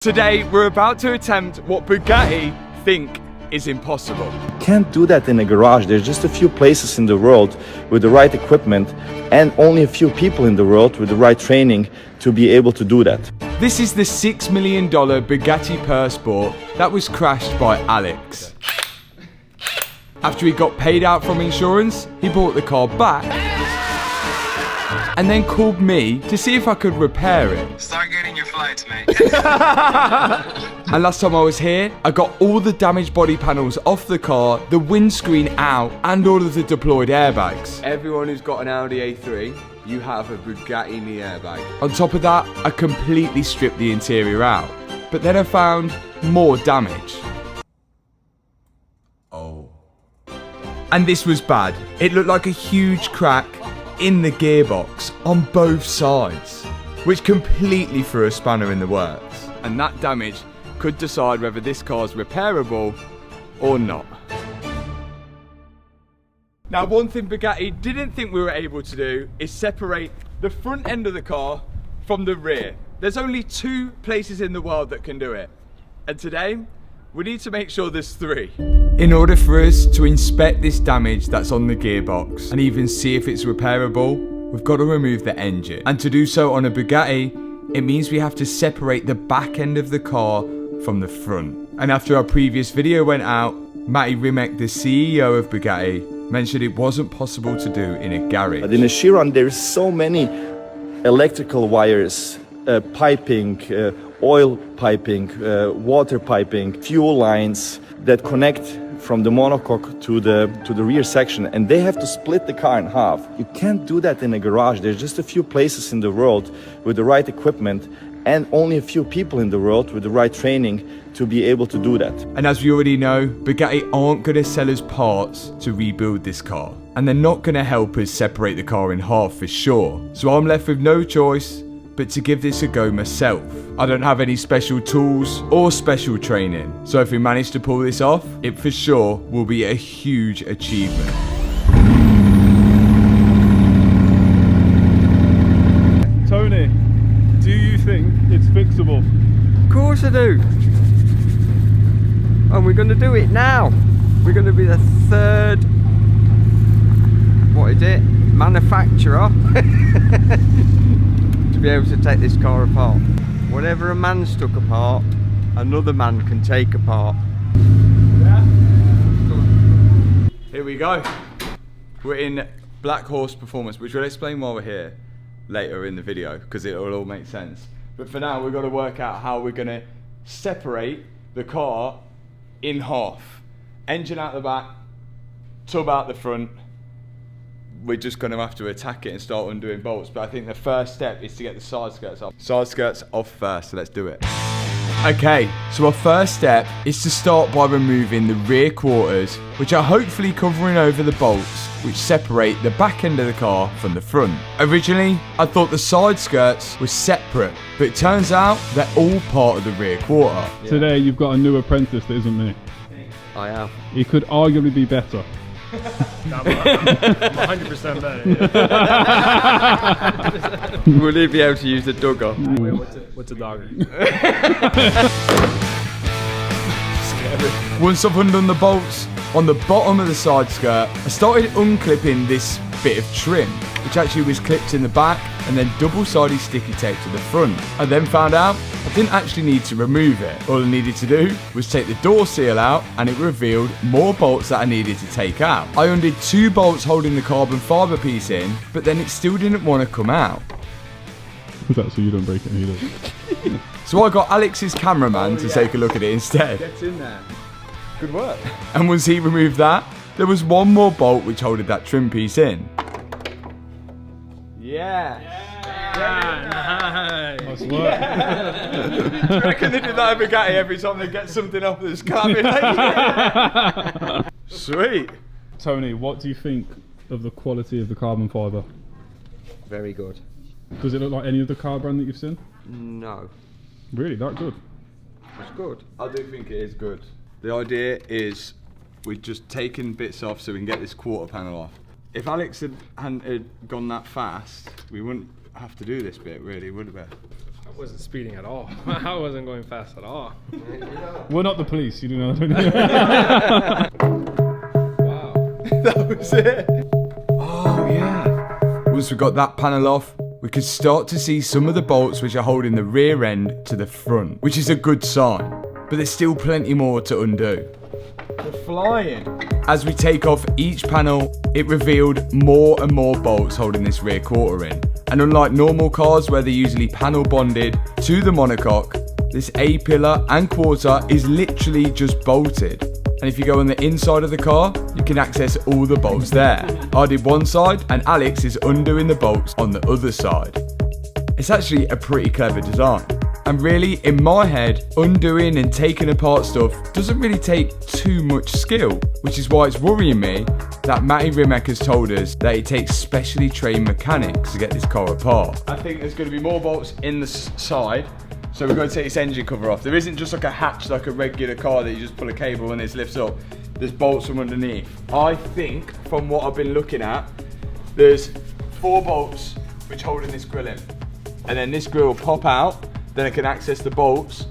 Today, we're about to attempt what Bugatti think is impossible. Can't do that in a garage. There's just a few places in the world with the right equipment and only a few people in the world with the right training to be able to do that. This is the $6 million Bugatti Persport that was crashed by Alex. After he got paid out from insurance, he brought the car back and then called me to see if I could repair it. Start getting your flights, mate. And last time I was here, I got all the damaged body panels off the car, the windscreen out, and all of the deployed airbags. Everyone who's got an Audi A3, you have a Bugatti in the airbag. On top of that, I completely stripped the interior out. But then I found more damage. Oh. And this was bad. It looked like a huge crack in the gearbox on both sides, which completely threw a spanner in the works. And that damage could decide whether this car's repairable or not. Now, one thing Bugatti didn't think we were able to do is separate the front end of the car from the rear. There's only 2 places in the world that can do it. And today, we need to make sure there's 3. In order for us to inspect this damage that's on the gearbox and even see if it's repairable, we've got to remove the engine. And to do so on a Bugatti, it means we have to separate the back end of the car from the front. And after our previous video went out, Matty Rimek, the CEO of Bugatti, mentioned it wasn't possible to do in a garage. But in a Chiron, there's so many electrical wires, piping, oil piping, water piping, fuel lines that connect from the monocoque to the rear section, and they have to split the car in half. You can't do that in a garage. There's just a few places in the world with the right equipment and only a few people in the world with the right training to be able to do that. And as we already know, Bugatti aren't going to sell us parts to rebuild this car, and they're not going to help us separate the car in half for sure. So I'm left with no choice but to give this a go myself. I don't have any special tools or special training, so if we manage to pull this off, it for sure will be a huge achievement. Tony, do you think it's fixable? Of course I do. And we're going to do it now. We're going to be the 3rd, what is it, manufacturer to be able to take this car apart. Whatever a man's took apart, another man can take apart. Yeah. Here we go. We're in Black Horse Performance, which we'll explain while we're here later in the video, because it will all make sense. But for now, we've got to work out how we're going to separate the car in half. Engine out the back, tub out the front. We're just going to have to attack it and start undoing bolts. But I think the first step is to get the side skirts off. Side skirts off first, so let's do it. Okay, so our first step is to start by removing the rear quarters, which are hopefully covering over the bolts which separate the back end of the car from the front. Originally, I thought the side skirts were separate, but it turns out they're all part of the rear quarter. Yeah. Today you've got a new apprentice that isn't me. I have. He could arguably be better. I'm 100% better. Will he be able to use the dugger? Wait, what's a dog? Once I've undone the bolts on the bottom of the side skirt, I started unclipping this bit of trim, which actually was clipped in the back and then double-sided sticky tape to the front. I then found out I didn't actually need to remove it. All I needed to do was take the door seal out, and it revealed more bolts that I needed to take out. I undid 2 bolts holding the carbon fibre piece in, but then it still didn't want to come out. Was that so you don't break it either? So I got Alex's cameraman to take a look at it instead. Gets in there. Good work. And once he removed that, there was one more bolt which holded that trim piece in. Yeah. Nice work. Do you reckon they do that at Bugatti every time they get something off this car? Sweet. Tony, what do you think of the quality of the carbon fibre? Very good. Does it look like any other car brand that you've seen? No. Really, that good? It's good. I do think it is good. The idea is we've just taken bits off so we can get this quarter panel off. If Alex hadn't gone that fast, we wouldn't have to do this bit, really, would we? wasn't speeding at all. I wasn't going fast at all. We're not the police, you do know. Wow. That was it. Oh yeah. Once we got that panel off, we could start to see some of the bolts which are holding the rear end to the front, which is a good sign. But there's still plenty more to undo. We're flying. As we take off each panel, it revealed more and more bolts holding this rear quarter in. And unlike normal cars where they're usually panel bonded to the monocoque, this A-pillar and quarter is literally just bolted. And if you go on the inside of the car, you can access all the bolts there. I did one side and Alex is undoing the bolts on the other side. It's actually a pretty clever design. And really, in my head, undoing and taking apart stuff doesn't really take too much skill, which is why it's worrying me that Matty Rimek has told us that it takes specially trained mechanics to get this car apart. I think there's going to be more bolts in the side, so we're going to take this engine cover off. There isn't just like a hatch like a regular car that you just pull a cable and this lifts up. There's bolts from underneath. I think, from what I've been looking at, there's 4 bolts which hold in this grill in. And then this grill will pop out. Then I can access the bolts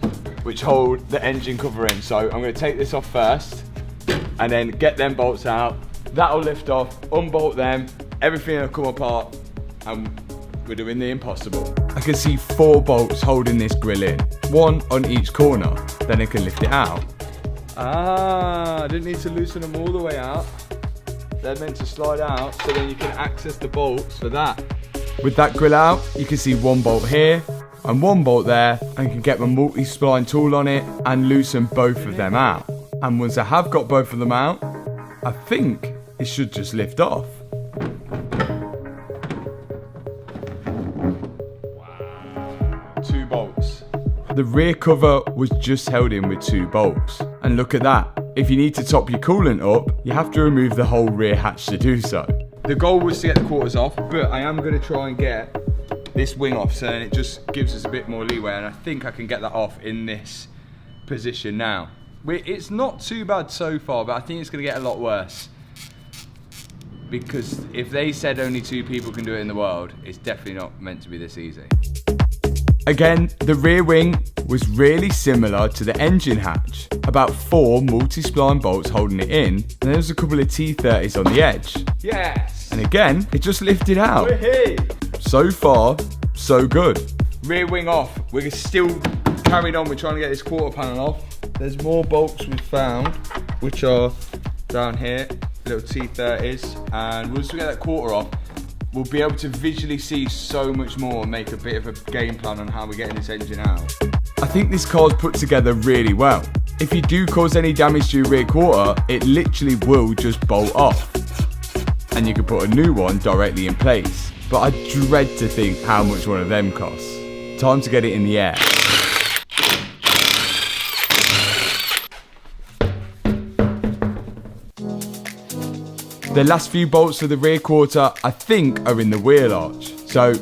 which hold the engine cover in. So I'm going to take this off first and then get them bolts out. That'll lift off, unbolt them, everything will come apart, and we're doing the impossible. I can see 4 bolts holding this grill in, 1 on each corner. Then I can lift it out. Ah, I didn't need to loosen them all the way out. They're meant to slide out so then you can access the bolts for that. With that grill out, you can see 1 bolt here and 1 bolt there, and you can get my multi-spline tool on it and loosen both of them out. And once I have got both of them out, I think it should just lift off. Wow. 2 bolts. The rear cover was just held in with 2 bolts. And look at that. If you need to top your coolant up, you have to remove the whole rear hatch to do so. The goal was to get the quarters off, but I am going to try and get this wing off, so then it just gives us a bit more leeway, and I think I can get that off in this position now. It's not too bad so far, but I think it's going to get a lot worse, because if they said only 2 people can do it in the world, it's definitely not meant to be this easy. Again, the rear wing was really similar to the engine hatch. About 4 multi-spline bolts holding it in, and there was a couple of T30s on the edge. Yes! And again, it just lifted out. So far, so good. Rear wing off. We're still carrying on. We're trying to get this quarter panel off. There's more bolts we've found, which are down here, little T30s. And once we get that quarter off, we'll be able to visually see so much more and make a bit of a game plan on how we're getting this engine out. I think this car's put together really well. If you do cause any damage to your rear quarter, it literally will just bolt off. And you can put a new one directly in place. But I dread to think how much one of them costs. Time to get it in the air. The last few bolts for the rear quarter, I think, are in the wheel arch. So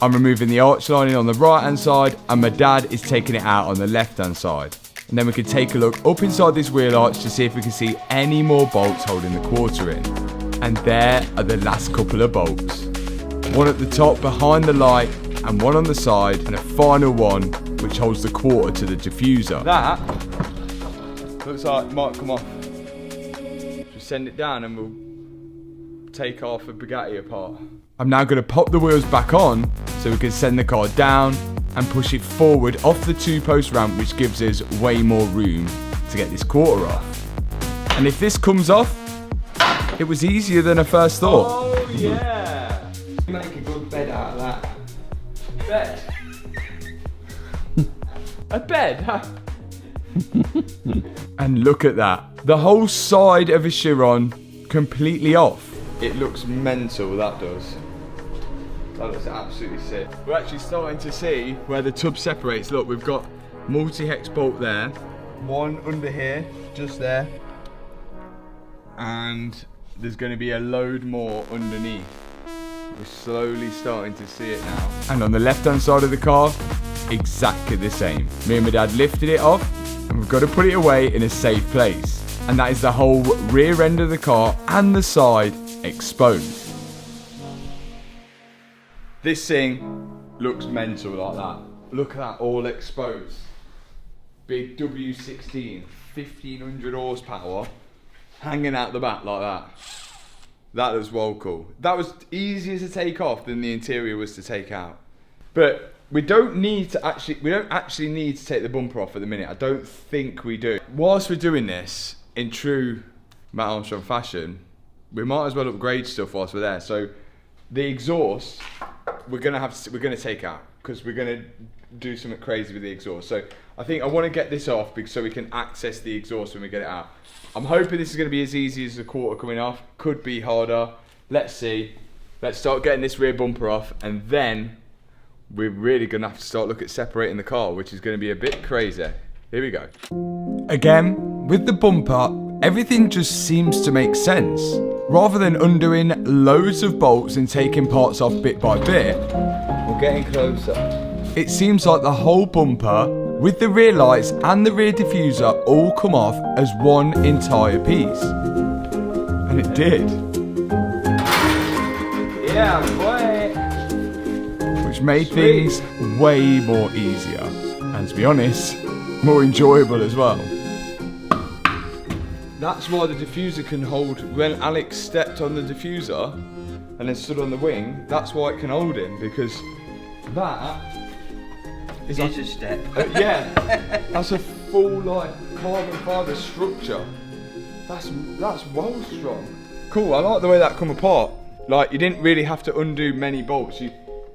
I'm removing the arch lining on the right hand side, and my dad is taking it out on the left hand side. And then we can take a look up inside this wheel arch to see if we can see any more bolts holding the quarter in. And there are the last couple of bolts. One at the top behind the light, and one on the side, and a final one which holds the quarter to the diffuser. That looks like it might come off. Just send it down and we'll take off a BUGATTI apart. I'm now going to pop the wheels back on so we can send the car down and push it forward off the 2-post ramp, which gives us way more room to get this quarter off. And if this comes off, it was easier than I first thought. Oh yeah! Make a good bed out of that. Bed? A bed? And look at that. The whole side of a Chiron completely off. It looks mental, that does. That looks absolutely sick. We're actually starting to see where the tub separates. Look, we've got multi-hex bolt there. One under here, just there. And there's going to be a load more underneath. We're slowly starting to see it now. And on the left-hand side of the car, exactly the same. Me and my dad lifted it off, and we've got to put it away in a safe place. And that is the whole rear end of the car and the side exposed. This thing looks mental like that. look at that, all exposed. Big W16, 1500 horsepower, hanging out the back like that. That was well cool. That was easier to take off than the interior was to take out. But we don't actually need to take the bumper off at the minute. I don't think we do. Whilst we're doing this in true Matt Armstrong fashion, we might as well upgrade stuff whilst we're there. So the exhaust, we're gonna take out because we're gonna do something crazy with the exhaust. So I think I want to get this off so we can access the exhaust when we get it out. I'm hoping this is going to be as easy as the quarter coming off. Could be harder. Let's see. Let's start getting this rear bumper off, and then we're really going to have to start looking at separating the car, which is going to be a bit crazy. Here we go. Again, with the bumper, everything just seems to make sense. Rather than undoing loads of bolts and taking parts off bit by bit, We're getting closer. it seems like the whole bumper, with the rear lights and the rear diffuser, all come off as one entire piece. And it did. Yeah, boy. Which made things way more easier. And to be honest, more enjoyable as well. That's why the diffuser can hold, when Alex stepped on the diffuser and then stood on the wing, that's why it can hold him, because that is It's a step. yeah, that's a full like carbon fibre structure. That's well strong. Cool, I like the way that come apart. Like, you didn't really have to undo many bolts.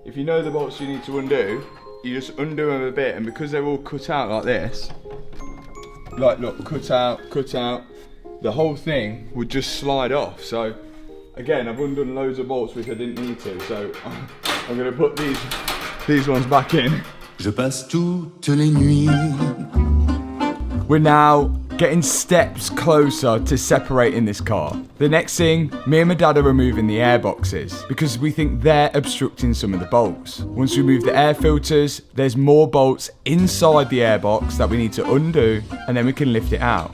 If you know the bolts you need to undo, you just undo them a bit, and because they're all cut out like this, like look, cut out, the whole thing would just slide off. So again, I've undone loads of bolts which I didn't need to, so I'm gonna put these ones back in. Je passe toutes les nuits. We're now getting steps closer to separating this car. The next thing, me and my dad are removing the air boxes because we think they're obstructing some of the bolts. Once we remove the air filters, there's more bolts inside the air box that we need to undo, and then we can lift it out.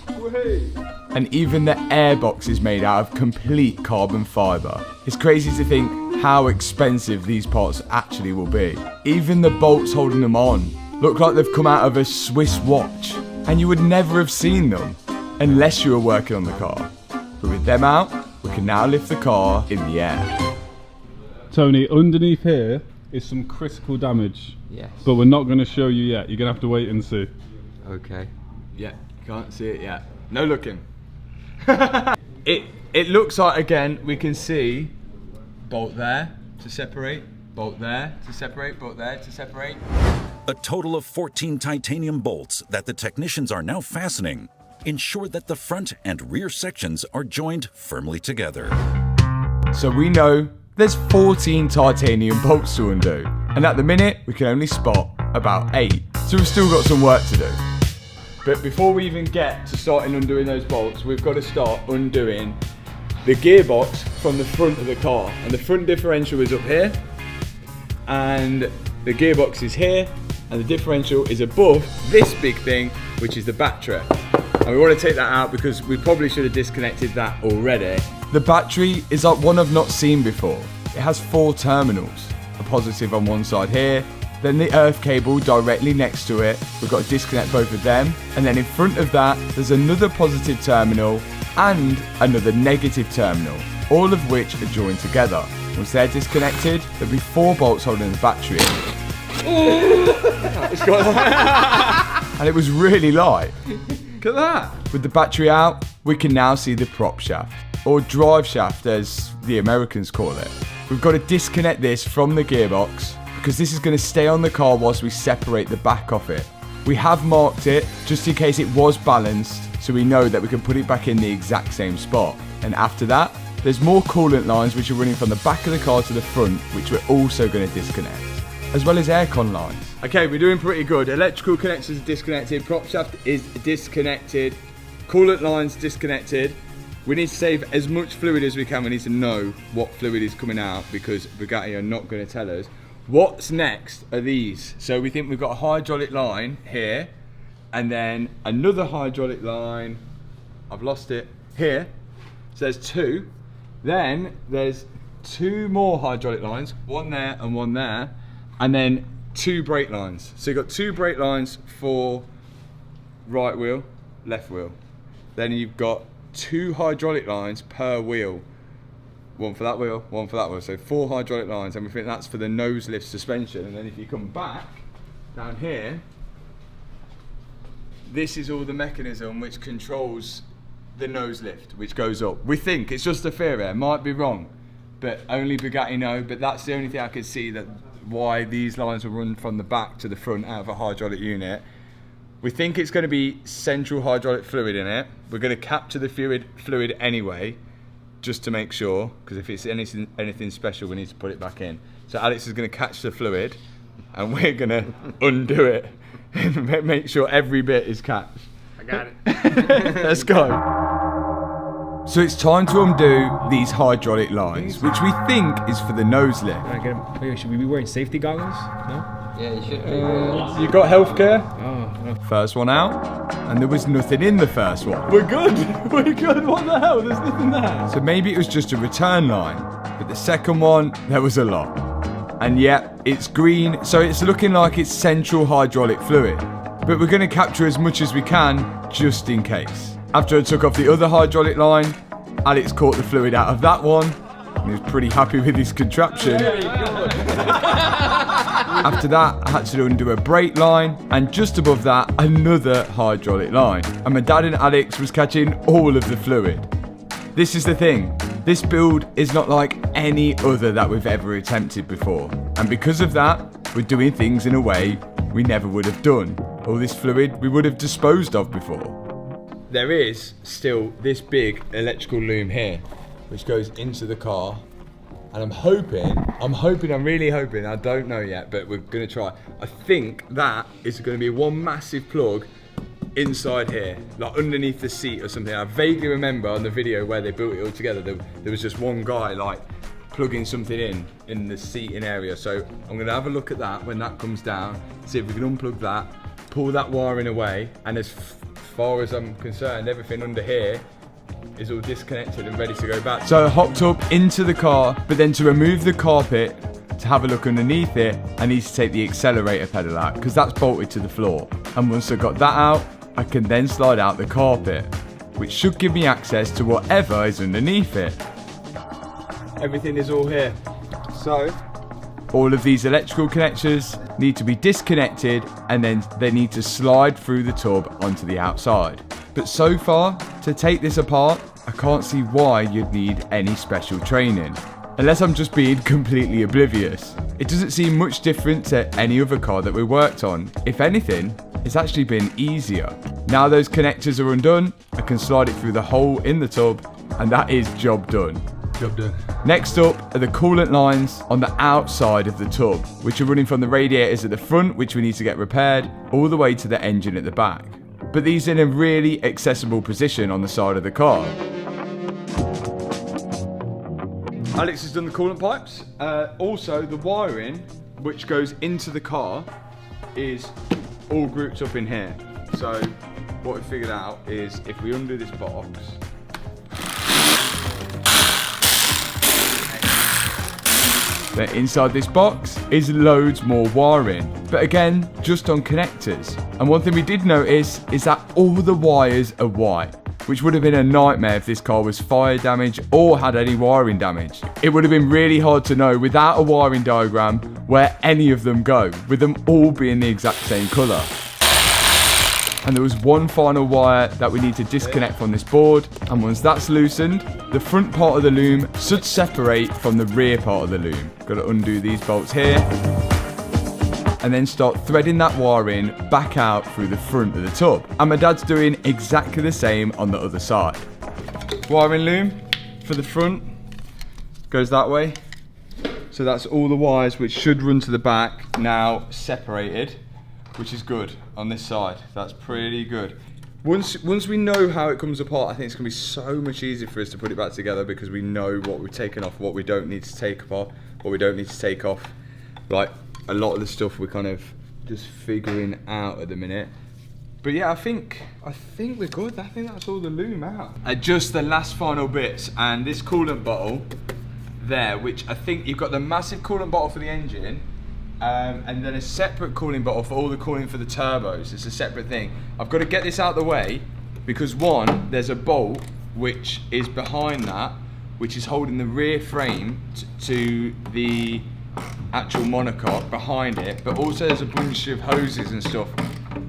And even the air box is made out of complete carbon fibre. It's crazy to think how expensive these parts actually will be. Even the bolts holding them on look like they've come out of a Swiss watch, and you would never have seen them unless you were working on the car. But with them out, we can now lift the car in the air. Tony, underneath here is some critical damage. Yes. But we're not going to show you yet. You're going to have to wait and see. Okay. Yeah, can't see it yet. No looking. It looks like, again, we can see bolt there to separate, bolt there to separate, bolt there to separate. A total of 14 titanium bolts that the technicians are now fastening ensure that the front and rear sections are joined firmly together. So we know there's 14 titanium bolts to undo, and at the minute we can only spot about 8. So we've still got some work to do. But before we even get to starting undoing those bolts, we've got to start undoing the gearbox from the front of the car. And the front differential is up here, and the gearbox is here, and the differential is above this big thing, which is the battery. And we want to take that out because we probably should have disconnected that already. The battery is like one I've not seen before. It has 4 terminals, a positive on one side here, then the earth cable directly next to it. We've got to disconnect both of them, and then in front of that there's another positive terminal and another negative terminal, all of which are joined together. Once they're disconnected, there'll be 4 bolts holding the battery in. And it was really light. Look at that. With the battery out, we can now see the prop shaft, or drive shaft as the Americans call it. We've got to disconnect this from the gearbox because this is going to stay on the car whilst we separate the back off it. We have marked it just in case it was balanced, so we know that we can put it back in the exact same spot. And after that, there's more coolant lines which are running from the back of the car to the front, which we're also going to disconnect, as well as aircon lines. Okay, we're doing pretty good. Electrical connectors are disconnected, prop shaft is disconnected, coolant lines disconnected. We need to save as much fluid as we can. We need to know what fluid is coming out because Bugatti are not going to tell us. What's next are these. So we think we've got a hydraulic line here, and then another hydraulic line, I've lost it, here. So there's 2. Then there's 2 more hydraulic lines, one there and one there. And then 2 brake lines. So you've got 2 brake lines for right wheel, left wheel. Then you've got 2 hydraulic lines per wheel. 1 for that wheel, 1 for that wheel. So 4 hydraulic lines, and we think that's for the nose lift suspension. And then if you come back down here, this is all the mechanism which controls the nose lift, which goes up. We think, it's just a theory, might be wrong, but only Bugatti know, but that's the only thing I could see that why these lines will run from the back to the front out of a hydraulic unit. We think it's going to be central hydraulic fluid in it. We're going to capture the fluid anyway, just to make sure, because if it's anything special, we need to put it back in. So Alex is going to catch the fluid, and we're going to undo it and make sure every bit is catched. I got it. Let's go. So it's time to undo these hydraulic lines, which we think is for the nose lift. Wait, should we be wearing safety goggles? No? Yeah, you should be. You got healthcare? Oh, no. First one out, and there was nothing in the first one. We're good, we're good, what the hell, there's nothing there. So maybe it was just a return line, but the second one, there was a lot. And yet, it's green, so it's looking like it's central hydraulic fluid. But we're gonna capture as much as we can, just in case. After I took off the other hydraulic line, Alex caught the fluid out of that one, and he was pretty happy with his contraption. After that, I had to undo a brake line, and just above that, another hydraulic line. And my dad and Alex was catching all of the fluid. This is the thing, this build is not like any other that we've ever attempted before. And because of that, we're doing things in a way we never would have done. All this fluid we would have disposed of before. There is still this big electrical loom here, which goes into the car. And I'm really hoping, I don't know yet, but we're gonna try. I think that is gonna be one massive plug inside here, like underneath the seat or something. I vaguely remember on the video where they built it all together, there was just one guy like plugging something in the seating area. So I'm gonna have a look at that when that comes down, see if we can unplug that, pull that wiring away, and as far as I'm concerned, everything under here is all disconnected and ready to go back. So I hopped up into the car, but then to remove the carpet, to have a look underneath it, I need to take the accelerator pedal out, because that's bolted to the floor. And once I got that out, I can then slide out the carpet, which should give me access to whatever is underneath it. Everything is all here. So, all of these electrical connectors need to be disconnected, and then they need to slide through the tub onto the outside. But so far, to take this apart, I can't see why you'd need any special training. Unless I'm just being completely oblivious. It doesn't seem much different to any other car that we worked on. If anything, it's actually been easier. Now those connectors are undone, I can slide it through the hole in the tub, and that is job done. Job done. Next up are the coolant lines on the outside of the tub, which are running from the radiators at the front, which we need to get repaired, all the way to the engine at the back. But these are in a really accessible position on the side of the car. Alex has done the coolant pipes. Also, the wiring, which goes into the car, is all grouped up in here. So, what we figured out is if we undo this box, then inside this box is loads more wiring, but again, just on connectors. And one thing we did notice is that all the wires are white, which would have been a nightmare if this car was fire damaged or had any wiring damage. It would have been really hard to know without a wiring diagram where any of them go, with them all being the exact same colour. And there was one final wire that we need to disconnect from this board, and once that's loosened, the front part of the loom should separate from the rear part of the loom. Got to undo these bolts here, and then start threading that wiring back out through the front of the tub. And my dad's doing exactly the same on the other side. Wiring loom for the front goes that way. So that's all the wires which should run to the back now separated, which is good on this side. That's pretty good. Once we know how it comes apart, I think it's gonna be so much easier for us to put it back together, because we know what we've taken off, what we don't need to take apart, what we don't need to take off. Like, a lot of the stuff we're kind of just figuring out at the minute. But yeah, I think we're good. I think that's all the loom out. Just the last final bits, and this coolant bottle there, which I think you've got the massive coolant bottle for the engine, and then a separate cooling bottle for all the cooling for the turbos. It's a separate thing. I've got to get this out of the way because one, there's a bolt which is behind that, which is holding the rear frame to the actual monocoque behind it, but also there's a bunch of hoses and stuff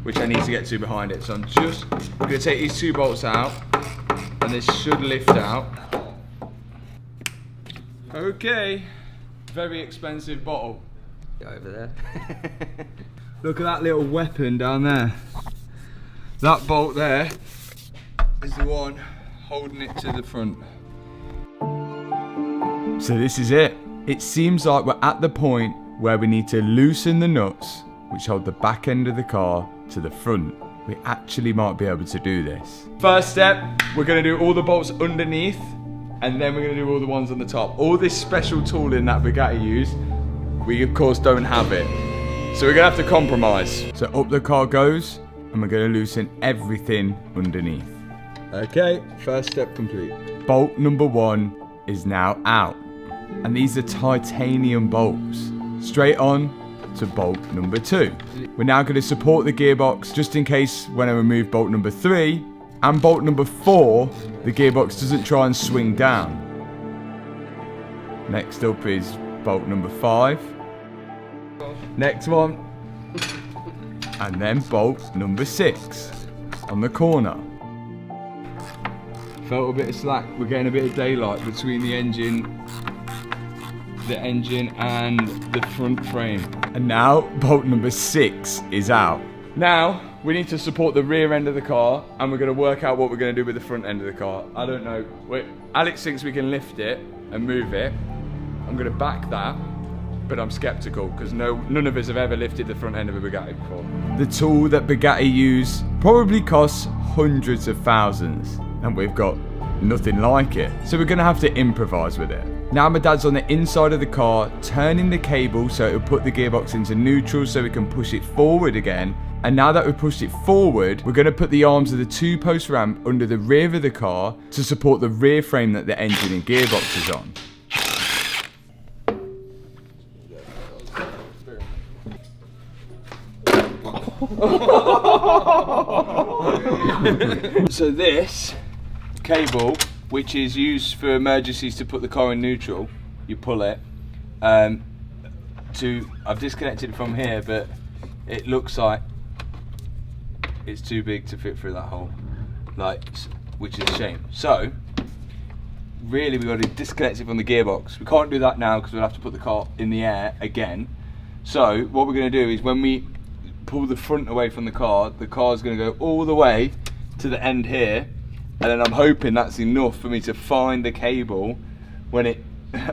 which I need to get to behind it. So I'm just going to take these two bolts out and this should lift out. Okay, very expensive bottle. Go over there. Look at that little weapon down there. That bolt there is the one holding it to the front. So this is it. It seems like we're at the point where we need to loosen the nuts which hold the back end of the car to the front. We actually might be able to do this. First step, we're going to do all the bolts underneath and then we're going to do all the ones on the top. All this special tooling that BUGATTI use, we of course don't have it. So we're going to have to compromise. So up the car goes and we're going to loosen everything underneath. Okay, first step complete. Bolt number 1 is now out. And these are titanium bolts. Straight on to bolt number 2. We're now going to support the gearbox just in case when I remove bolt number 3 and bolt number 4, the gearbox doesn't try and swing down. Next up is bolt number 5. Next one. And then bolt number 6 on the corner. Felt a bit of slack. We're getting a bit of daylight between the engine and the front frame. And now bolt number 6 is out. Now we need to support the rear end of the car and we're going to work out what we're going to do with the front end of the car. I don't know. Alex thinks we can lift it and move it. I'm going to back that, but I'm skeptical because none of us have ever lifted the front end of a BUGATTI before. The tool that BUGATTI use probably costs hundreds of thousands and we've got nothing like it. So we're going to have to improvise with it. Now my dad's on the inside of the car turning the cable so it'll put the gearbox into neutral so we can push it forward again. And now that we've pushed it forward, we're going to put the arms of the 2-post ramp under the rear of the car to support the rear frame that the engine and gearbox is on. So this cable, which is used for emergencies to put the car in neutral, you pull it. I've disconnected it from here, but it looks like it's too big to fit through that hole, which is a shame. So really we've got to disconnect it from the gearbox. We can't do that now because we'll have to put the car in the air again. So what we're going to do is when we pull the front away from the car is going to go all the way to the end here, and then I'm hoping that's enough for me to find the cable when it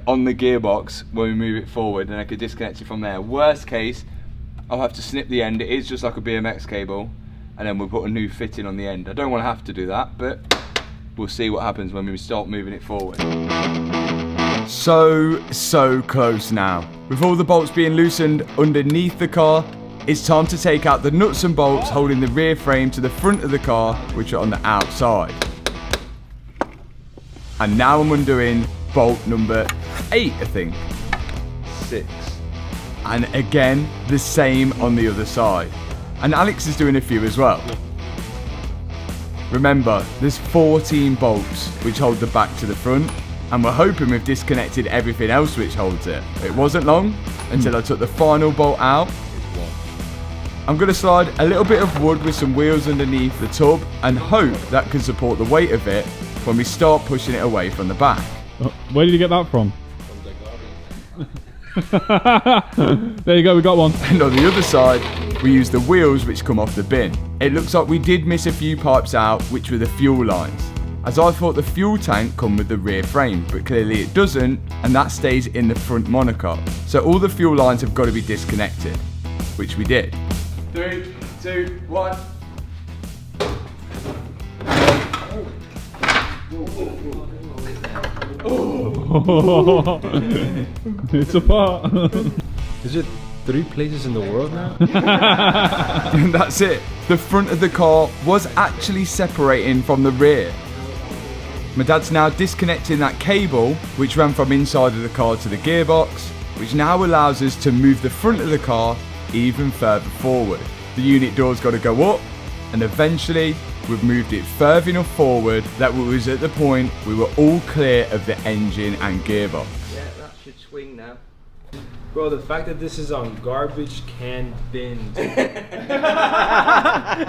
on the gearbox when we move it forward, and I could disconnect it from there. Worst case, I'll have to snip the end. It is just like a BMX cable, and then we'll put a new fitting on the end. I don't want to have to do that, but we'll see what happens when we start moving it forward. So close now. With all the bolts being loosened underneath the car, it's time to take out the nuts and bolts holding the rear frame to the front of the car, which are on the outside. And now I'm undoing bolt number 8, I think. 6. And again, the same on the other side. And Alex is doing a few as well. Remember, there's 14 bolts which hold the back to the front, and we're hoping we've disconnected everything else which holds it. It wasn't long until I took the final bolt out. I'm going to slide a little bit of wood with some wheels underneath the tub and hope that can support the weight of it when we start pushing it away from the back. Where did you get that from? There you go, we got one. And on the other side, we use the wheels which come off the bin. It looks like we did miss a few pipes out, which were the fuel lines, as I thought the fuel tank come with the rear frame, but clearly it doesn't, and that stays in the front monocoque. So all the fuel lines have got to be disconnected, which we did. 3, 2, 1. It's apart. Is it 3 places in the world now? And that's it. The front of the car was actually separating from the rear. My dad's now disconnecting that cable which ran from inside of the car to the gearbox, which now allows us to move the front of the car even further forward. The unit door's got to go up, and eventually we've moved it further enough forward that we was at the point we were all clear of the engine and gearbox. Yeah, that should swing now. Bro, the fact that this is on garbage can bins.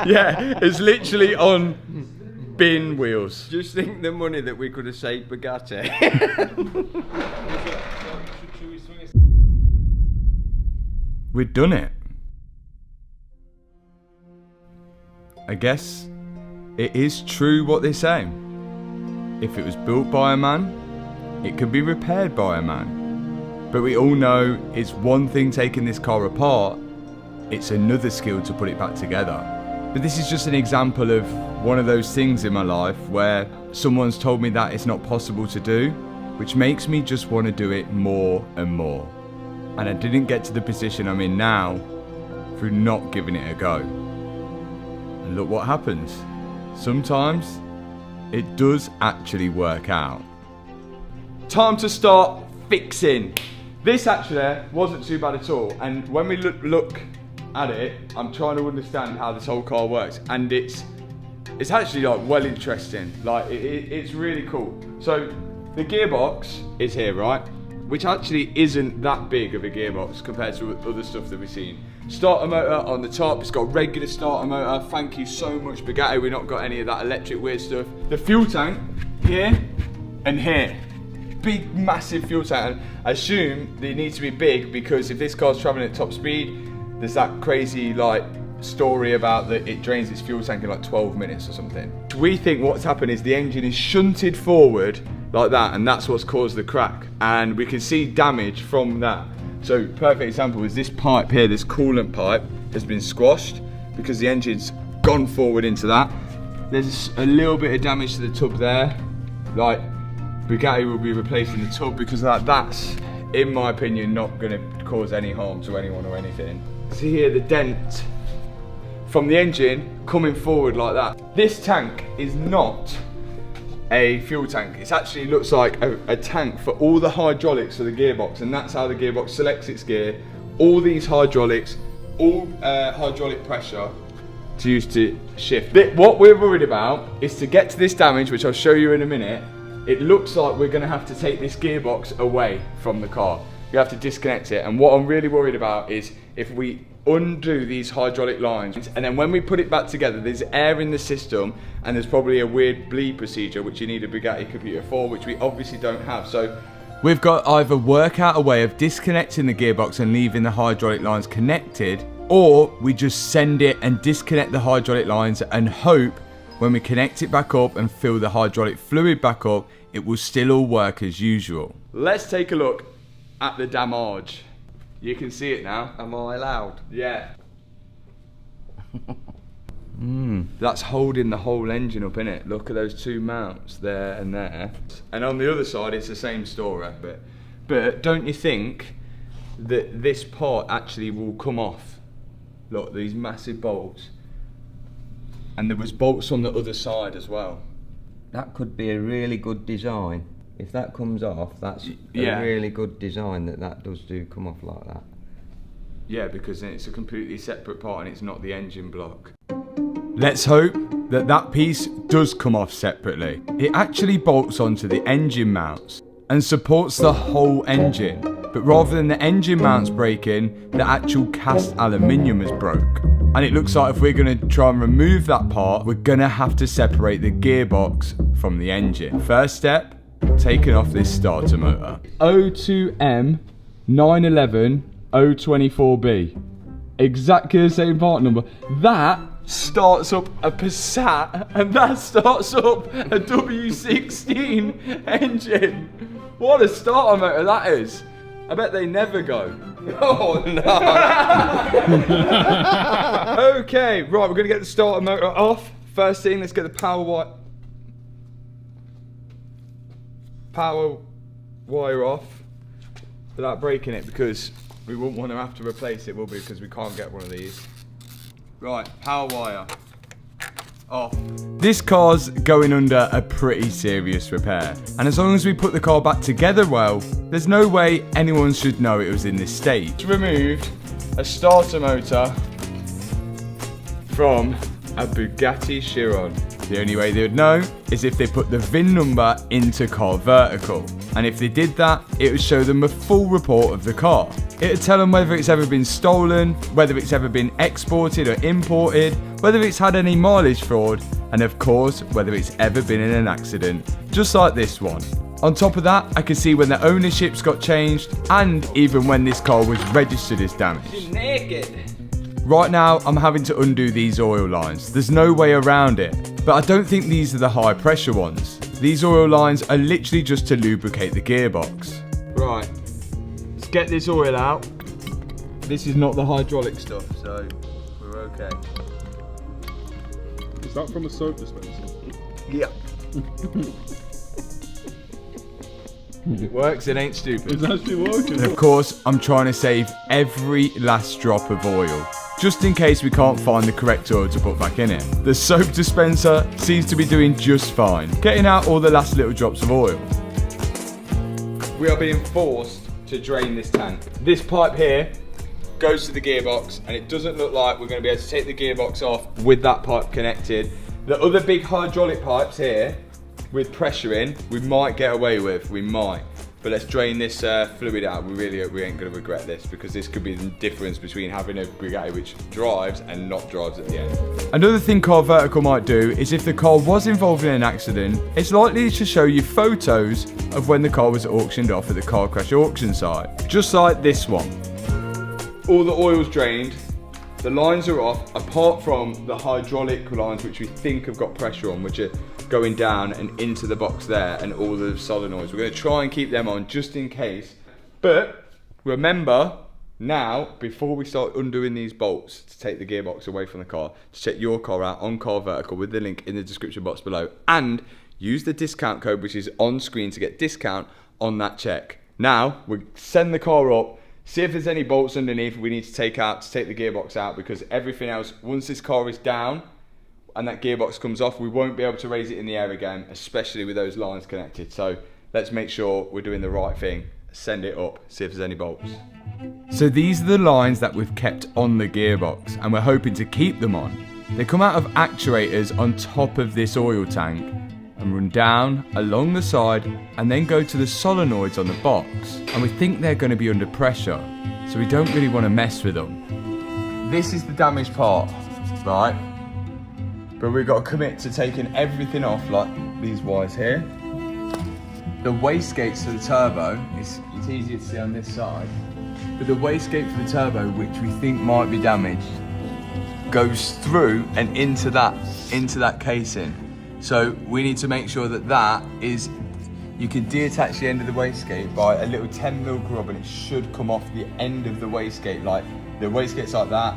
Yeah, it's literally on bin wheels. Just think the money that we could have saved Bugatti. We'd done it. I guess it is true what they say. If it was built by a man, it could be repaired by a man. But we all know it's one thing taking this car apart, it's another skill to put it back together. But this is just an example of one of those things in my life where someone's told me that it's not possible to do, which makes me just want to do it more and more. And I didn't get to the position I'm in now through not giving it a go. And look what happens. Sometimes it does actually work out. Time to start fixing. This actually wasn't too bad at all. And when we look at it, I'm trying to understand how this whole car works. And it's actually like well interesting. Like it's really cool. So the gearbox is here, right? Which actually isn't that big of a gearbox compared to other stuff that we've seen. Starter motor on the top, it's got regular starter motor. Thank you so much, Bugatti, we've not got any of that electric weird stuff. The fuel tank, here and here. Big, massive fuel tank. And I assume they need to be big because if this car's traveling at top speed, there's that crazy like story about that it drains its fuel tank in like 12 minutes or something. We think what's happened is the engine is shunted forward like that, and that's what's caused the crack. And we can see damage from that. So perfect example is this pipe here, this coolant pipe has been squashed because the engine's gone forward into that. There's a little bit of damage to the tub there. Like Bugatti will be replacing the tub because of that. That's, in my opinion, not gonna cause any harm to anyone or anything. See here the dent from the engine coming forward like that. This tank is not a fuel tank. It actually looks like a tank for all the hydraulics of the gearbox, and that's how the gearbox selects its gear. All these hydraulics, all hydraulic pressure to use to shift. What we're worried about is to get to this damage, which I'll show you in a minute. It looks like we're gonna have to take this gearbox away from the car. You have to disconnect it, and what I'm really worried about is if we undo these hydraulic lines and then when we put it back together there's air in the system and there's probably a weird bleed procedure which you need a Bugatti computer for, which we obviously don't have. So we've got to either work out a way of disconnecting the gearbox and leaving the hydraulic lines connected, or we just send it and disconnect the hydraulic lines and hope when we connect it back up and fill the hydraulic fluid back up it will still all work as usual. Let's take a look at the damage. You can see it now. Am I allowed? Yeah. That's holding the whole engine up, innit? Look at those two mounts there and there. And on the other side, it's the same story. But don't you think that this part actually will come off? Look, these massive bolts. And there was bolts on the other side as well. That could be a really good design. If that comes off, that's Yeah. a really good design that does come off like that. Yeah, because then it's a completely separate part and it's not the engine block. Let's hope that that piece does come off separately. It actually bolts onto the engine mounts and supports the whole engine. But rather than the engine mounts breaking, the actual cast aluminium is broke. And it looks like if we're going to try and remove that part, we're going to have to separate the gearbox from the engine. First step, taking off this starter motor. O2M 911 024B. Exactly the same part number. That starts up a Passat and that starts up a W16 engine. What a starter motor that is. I bet they never go. Oh no. Okay, right, we're gonna get the starter motor off. First thing, let's get the power wire off without breaking it, because we wouldn't want to have to replace it, will we? Because we can't get one of these. Right, power wire off. This car's going under a pretty serious repair, and as long as we put the car back together well, there's no way anyone should know it was in this state. Removed a starter motor from a Bugatti Chiron. The only way they would know is if they put the VIN number into Car Vertical, and if they did that, it would show them a full report of the car. It would tell them whether it's ever been stolen, whether it's ever been exported or imported, whether it's had any mileage fraud, and of course, whether it's ever been in an accident, just like this one. On top of that, I can see when the ownerships got changed, and even when this car was registered as damaged. She's naked. Right now, I'm having to undo these oil lines. There's no way around it. But I don't think these are the high pressure ones. These oil lines are literally just to lubricate the gearbox. Right, let's get this oil out. This is not the hydraulic stuff, so we're okay. Is that from a soap dispenser? Yeah. It works, it ain't stupid. It's actually working. And of course, I'm trying to save every last drop of oil, just in case we can't find the correct oil to put back in it. The soap dispenser seems to be doing just fine, getting out all the last little drops of oil. We are being forced to drain this tank. This pipe here goes to the gearbox, and it doesn't look like we're going to be able to take the gearbox off with that pipe connected. The other big hydraulic pipes here, with pressure in, we might get away with, we might. But let's drain this fluid out. We ain't gonna regret this, because this could be the difference between having a Bugatti which drives and not drives at the end. Another thing Car Vertical might do is if the car was involved in an accident, it's likely to show you photos of when the car was auctioned off at the car crash auction site. Just like this one. All the oil's drained, the lines are off, apart from the hydraulic lines which we think have got pressure on, which are going down and into the box there, and all the solenoids. We're going to try and keep them on just in case. But remember now, before we start undoing these bolts to take the gearbox away from the car, to check your car out on Car Vertical with the link in the description box below, and use the discount code which is on screen to get discount on that check. Now we send the car up, see if there's any bolts underneath we need to take out to take the gearbox out, because everything else, once this car is down and that gearbox comes off, we won't be able to raise it in the air again, especially with those lines connected. So let's make sure we're doing the right thing. Send it up, see if there's any bolts. So these are the lines that we've kept on the gearbox, and we're hoping to keep them on. They come out of actuators on top of this oil tank and run down along the side and then go to the solenoids on the box. And we think they're going to be under pressure, so we don't really want to mess with them. This is the damaged part, right? But we've got to commit to taking everything off, like these wires here. The wastegates for the turbo, it's easier to see on this side, but the wastegate for the turbo, which we think might be damaged, goes through and into that casing. So we need to make sure that that is, you can detach the end of the wastegate by a little 10mm rub, and it should come off the end of the wastegate. Like the wastegate's like that,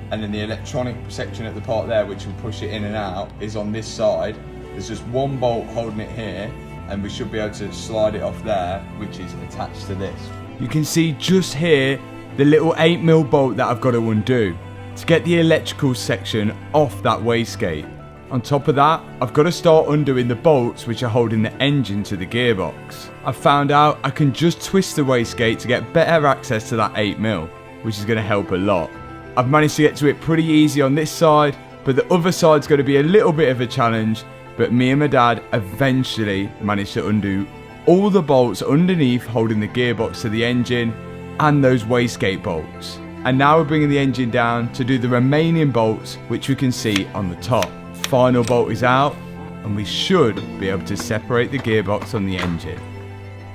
and then the electronic section at the part there, which will push it in and out, is on this side. There's just one bolt holding it here, and we should be able to slide it off there, which is attached to this. You can see just here the little 8mm bolt that I've got to undo to get the electrical section off that wastegate. On top of that, I've got to start undoing the bolts which are holding the engine to the gearbox. I've found out I can just twist the wastegate to get better access to that 8mm, which is going to help a lot. I've managed to get to it pretty easy on this side, but the other side's going to be a little bit of a challenge. But me and my dad eventually managed to undo all the bolts underneath holding the gearbox to the engine and those wastegate bolts. And now we're bringing the engine down to do the remaining bolts, which we can see on the top. Final bolt is out, and we should be able to separate the gearbox on the engine.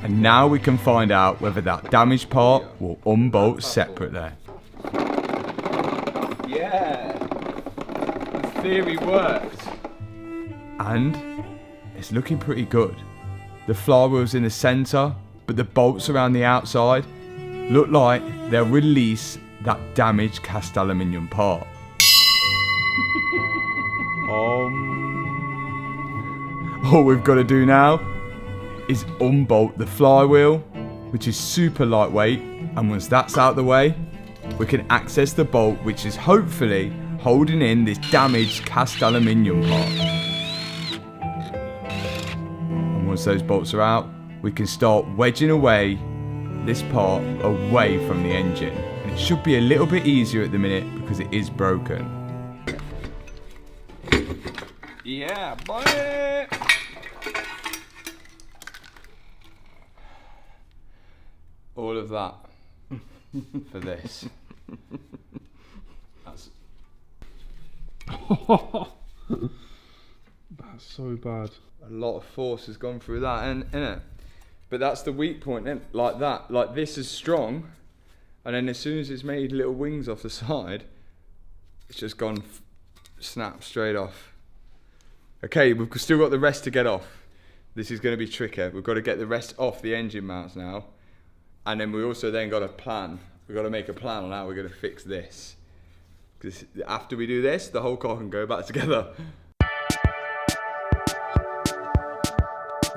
And now we can find out whether that damaged part will unbolt separate there. Yeah, the theory worked. And it's looking pretty good. The flywheel's in the centre, but the bolts around the outside look like they'll release that damaged cast aluminium part. All we've got to do now is unbolt the flywheel, which is super lightweight, and once that's out the way, we can access the bolt which is hopefully holding in this damaged cast aluminium part. And once those bolts are out, we can start wedging away this part away from the engine. And it should be a little bit easier at the minute because it is broken. Yeah, boy! All of that for this. That's so bad. a lot of force has gone through that, innit? But that's the weak point, innit? Like that. Like this is strong, and then as soon as it's made little wings off the side, it's just gone snap straight off. Okay, we've still got the rest to get off. This is going to be trickier. We've got to get the rest off the engine mounts now, and then we also then got a plan. We've got to make a plan on how we're going to fix this. Because after we do this, the whole car can go back together.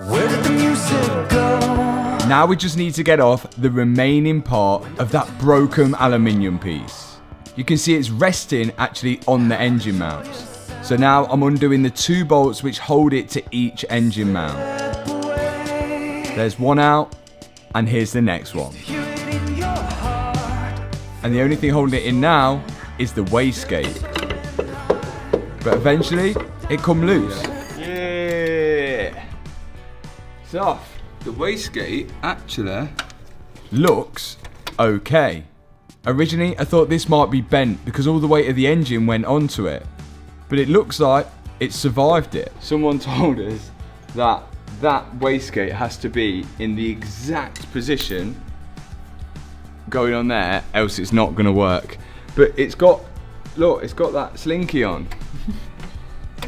Where did the music go? Now we just need to get off the remaining part of that broken aluminium piece. You can see it's resting actually on the engine mounts. So now I'm undoing the 2 bolts which hold it to each engine mount. There's one out, and here's the next one. And the only thing holding it in now is the wastegate. But eventually, it come loose. Yeah! It's off. The wastegate actually looks okay. Originally, I thought this might be bent because all the weight of the engine went onto it. But it looks like it survived it. Someone told us that that wastegate has to be in the exact position going on there, else it's not going to work. But it's got, look, it's got that slinky on.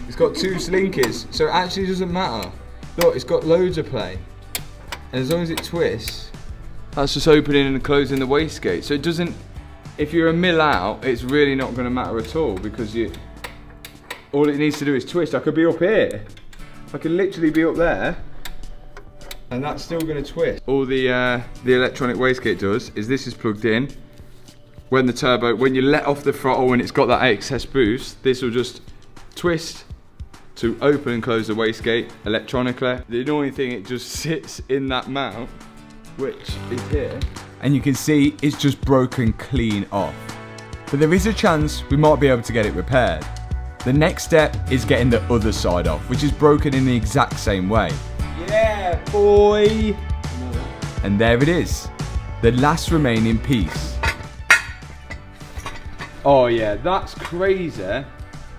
It's got 2 slinkies, so it actually doesn't matter. Look, it's got loads of play. And as long as it twists, that's just opening and closing the wastegate. So it doesn't, if you're a mil out, it's really not going to matter at all because all it needs to do is twist. I could be up here. I could literally be up there, and that's still going to twist. All the electronic wastegate does is this is plugged in. When you let off the throttle and it's got that excess boost, this will just twist to open and close the wastegate electronically. The annoying thing, it just sits in that mount, which is here. And you can see it's just broken clean off. But there is a chance we might be able to get it repaired. The next step is getting the other side off, which is broken in the exact same way. Yeah, boy! And there it is, the last remaining piece. Oh yeah, that's crazy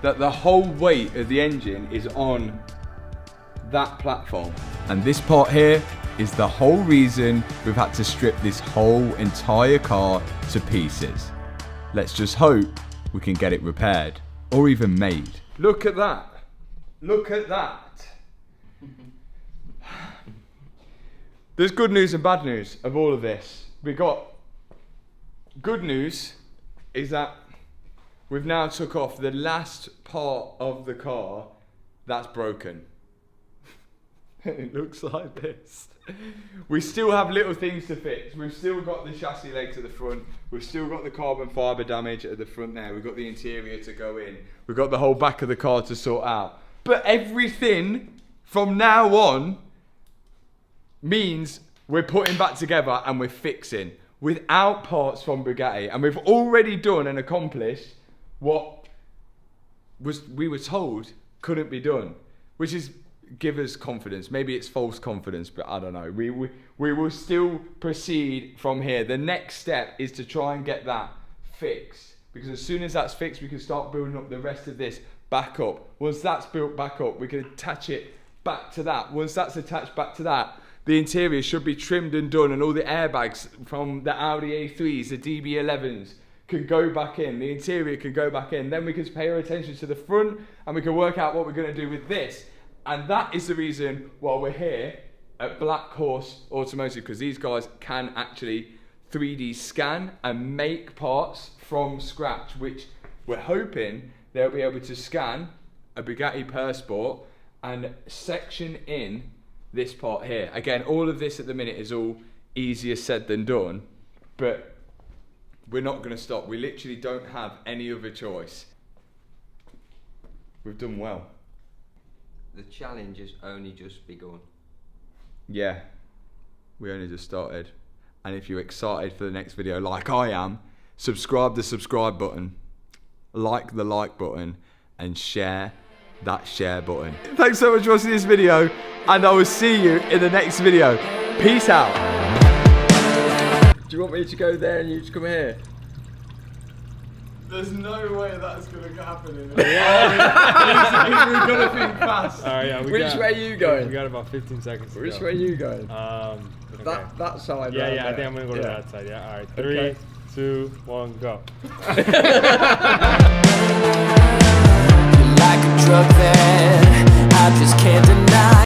that the whole weight of the engine is on that platform. And this part here is the whole reason we've had to strip this whole entire car to pieces. Let's just hope we can get it repaired. Or even made. Look at that. Look at that. There's good news and bad news of all of this. We got good news is that we've now took off the last part of the car that's broken. It looks like this. We still have little things to fix. We've still got the chassis legs at the front. We've still got the carbon fibre damage at the front there. We've got the interior to go in. We've got the whole back of the car to sort out. But everything from now on means we're putting back together and we're fixing without parts from Bugatti. And we've already done and accomplished what we were told couldn't be done, which is give us confidence. Maybe it's false confidence, but I don't know. We will still proceed from here. The next step is to try and get that fixed, because as soon as that's fixed, we can start building up the rest of this back up. Once that's built back up, we can attach it back to that. Once that's attached back to that, the interior should be trimmed and done, and all the airbags from the Audi A3s, the DB11s, can go back in. The interior can go back in. Then we can pay our attention to the front, and we can work out what we're going to do with this. And that is the reason why we're here at Black Horse Automotive, because these guys can actually 3D scan and make parts from scratch, which we're hoping they'll be able to scan a Bugatti Per Sport and section in this part here. Again, all of this at the minute is all easier said than done, but we're not going to stop. We literally don't have any other choice. We've done well. The challenge has only just begun. Yeah, we only just started. And if you're excited for the next video, like I am, subscribe the subscribe button, like the like button, and share that share button. Thanks so much for watching this video, and I will see you in the next video. Peace out. Do you want me to go there and you to come here? There's no way that's going to happen in it. Yeah, we've got to think fast. Alright, yeah. Which way are you going? We got about 15 seconds to Which go. way are you going? Okay. That side. Yeah, right yeah. I there. think I'm gonna go to that side. Yeah. All right. 3, Okay. 2, 1, go. like a drug that I just can't deny.